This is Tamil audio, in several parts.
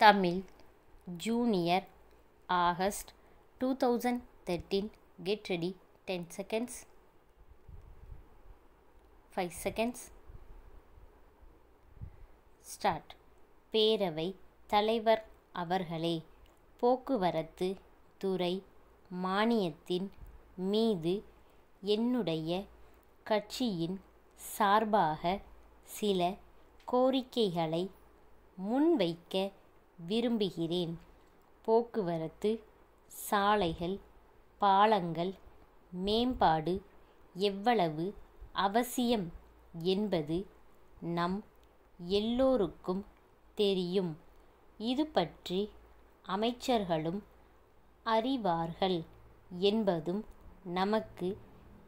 Tamil Junior August 2013. Get ready. 10 seconds. 5 seconds. Start. பேரவை தலைவர் அவர்களே, போக்குவரத்து துறை மானியத்தின் மீது என்னுடைய கட்சியின் சார்பாக சில கோரிக்கைகளை முன்வைக்க விரும்புகிறேன். போக்குவரத்து, சாலைகள், பாலங்கள் மேம்பாடு எவ்வளவு அவசியம் என்பது நம் எல்லோருக்கும் தெரியும். இது பற்றி அமைச்சர்களும் அறிவார்கள் என்பதும் நமக்கு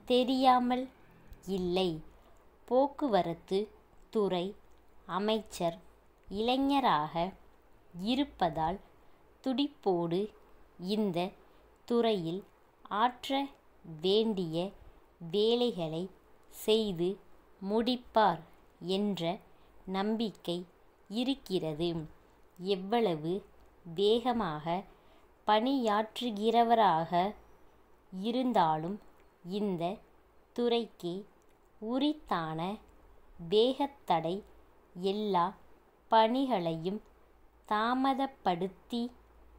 தெரியாமல் இல்லை. போக்குவரத்து துறை அமைச்சர் இளைஞராக இருப்பதால் துடிப்போடு இந்த துறையில் ஆற்ற வேண்டிய வேலைகளை செய்து முடிப்பார் என்ற நம்பிக்கை இருக்கிறது. எவ்வளவு வேகமாக பணியாற்றுகிறவராக இருந்தாலும் இந்த துறைக்கு உரித்தான வேகத்தடை எல்லா பணிகளையும் தாமதப்படுத்தி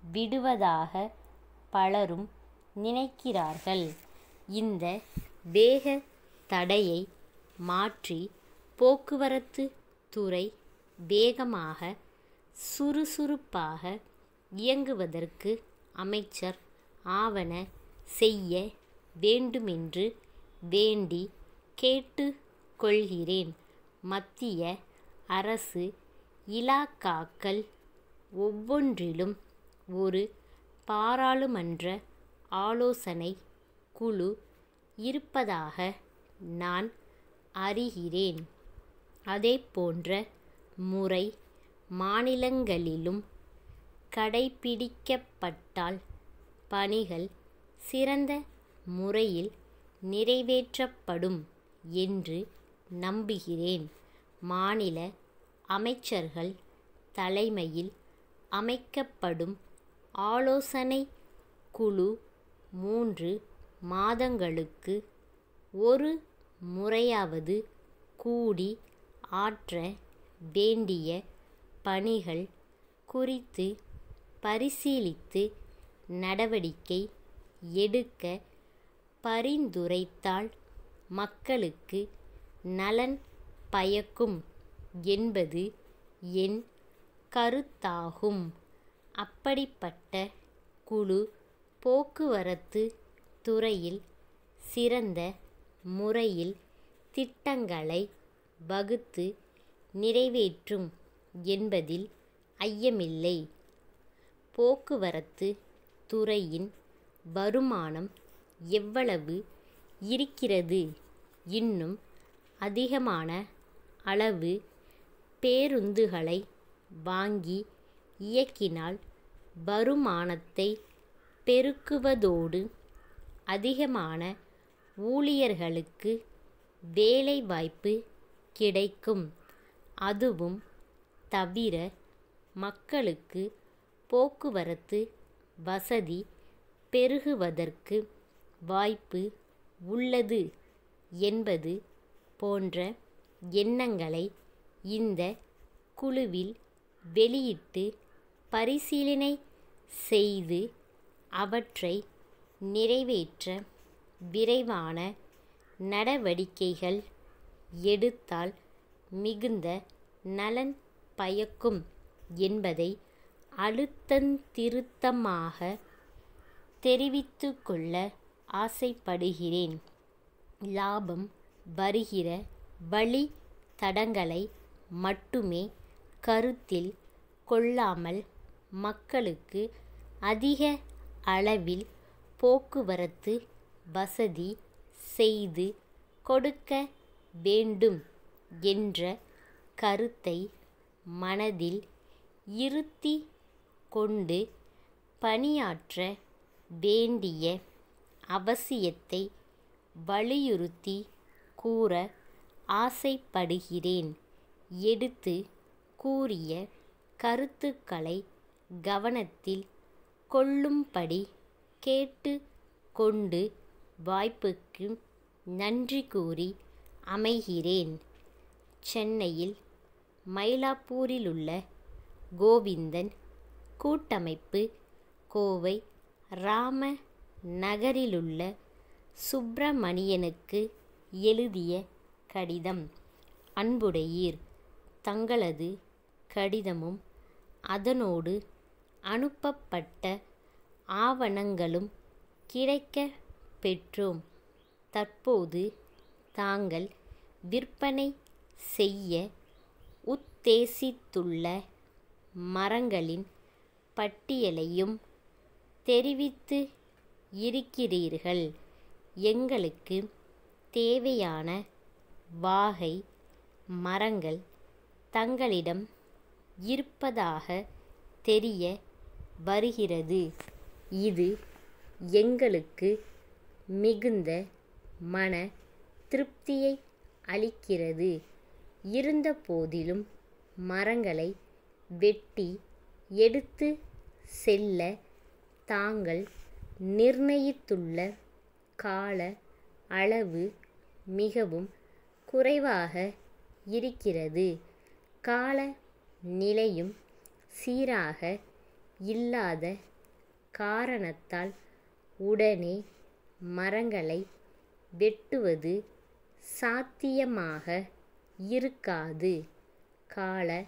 விடுவதாக பலரும் நினைக்கிறார்கள். இந்த வேக தடையை மாற்றி போக்குவரத்து துறை வேகமாக சுறுசுறுப்பாக இயங்குவதற்கு அமைச்சர் ஆவன செய்ய வேண்டுமென்று வேண்டி கேட்டு கொள்கிறேன். மத்திய அரசு இலாகாக்கள் ஒவ்வொன்றிலும் ஒரு பாராளுமன்ற ஆலோசனை குழு இருப்பதாக நான் அறிகிறேன். அதேபோன்ற முறை மாநிலங்களிலும் கடைபிடிக்கப்பட்டால் பணிகள் சிறந்த முறையில் நிறைவேற்றப்படும் என்று நம்புகிறேன். மாநில அமைச்சர்கள் தலைமையில் அமைக்கப்படும் ஆலோசனை குழு 3 மாதங்களுக்கு ஒரு முறையாவது கூடி ஆற்ற வேண்டிய பணிகள் குறித்து பரிசீலித்து நடவடிக்கை எடுக்க பரிந்துரைத்தால் மக்களுக்கு நலன் பயக்கும் என்பது என் கருத்தாகும். அப்படிப்பட்ட குழு போக்குவரத்து துறையில் சிறந்த முறையில் திட்டங்களை வகுத்து நிறைவேற்றும் என்பதில் ஐயமில்லை. போக்குவரத்து துறையின் வருமானம் எவ்வளவு இருக்கிறது? இன்னும் அதிகமான அளவு பேருந்துகளை வாங்கி இயக்கினால் வருமானத்தை பெருக்குவதோடு அதிகமான ஊழியர்களுக்கு வேலைவாய்ப்பு கிடைக்கும். அதுவும் தவிர மக்களுக்கு போக்குவரத்து வசதி பெருகுவதற்கு வாய்ப்பு உள்ளது என்பது போன்ற எண்ணங்களை இந்த குழுவில் வெளியிட்டு பரிசீலனை செய்து அவற்றை நிறைவேற்ற விரைவான நடவடிக்கைகள் எடுத்தால் மிகுந்த நலன் பயக்கும் என்பதை அழுத்தந்திருத்தமாக தெரிவித்துக்கொள்ள ஆசைப்படுகிறேன். லாபம் வருகிற வழி தடங்களை மட்டுமே கருத்தில் கொள்ளாமல் மக்களுக்கு அதிக அளவில் போக்குவரத்து வசதி செய்து கொடுக்க வேண்டும் என்ற கருத்தை மனதில் இருத்தி கொண்டு பணியாற்ற வேண்டிய அவசியத்தை வலியுறுத்தி கூற ஆசைப்படுகிறேன். எடுத்து கூறிய கருத்துக்களை கவனத்தில் கொள்ளும்படி கேட்டு கொண்டு வாய்ப்புக்கு நன்றி கூறி அமைகிறேன். சென்னையில் மயிலாப்பூரிலுள்ள கோவிந்தன் கூட்டமைப்பு, கோவை ராம நகரிலுள்ள சுப்பிரமணியனுக்கு எழுதிய கடிதம். அன்புடையீர், தங்களது கடிதமும் அதனோடு அனுப்பப்பட்ட ஆவணங்களும் கிடைக்கப் பெற்றோம். தற்போது தாங்கள் விற்பனை செய்ய உத்தேசித்துள்ள மரங்களின் பட்டியலையும் தெரிவித்து இருக்கிறீர்கள். எங்களுக்கு தேவையான வாகை மரங்கள் தங்களிடம் இருப்பதாக தெரிய வருகிறது. இது எங்களுக்கு மிகுந்த மன திருப்தியை அளிக்கிறது. இருந்தபோதிலும் மரங்களை வெட்டி எடுத்து செல்ல தாங்கள் நிர்ணயித்துள்ள கால அளவு மிகவும் குறைவாக இருக்கிறது. கால நிலையும் சீராக இல்லாத காரணத்தால் உடனே மரங்களை வெட்டுவது சாத்தியமாக இருக்காது. கால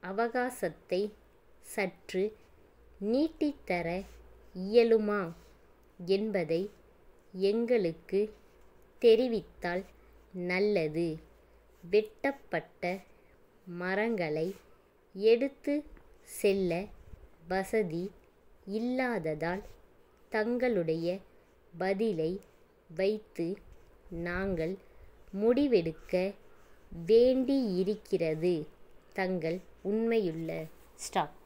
அவகாசத்தை சற்று நீட்டித்தர இயலுமா என்பதை எங்களுக்கு தெரிவித்தால் நல்லது. வெட்டப்பட்ட மரங்களை எடுத்து செல்ல வசதி இல்லாததால் தங்களுடைய பதிலை வைத்து நாங்கள் முடிவெடுக்க வேண்டியிருக்கிறது. தங்கள் உண்மையுள்ள ஸ்டாப்.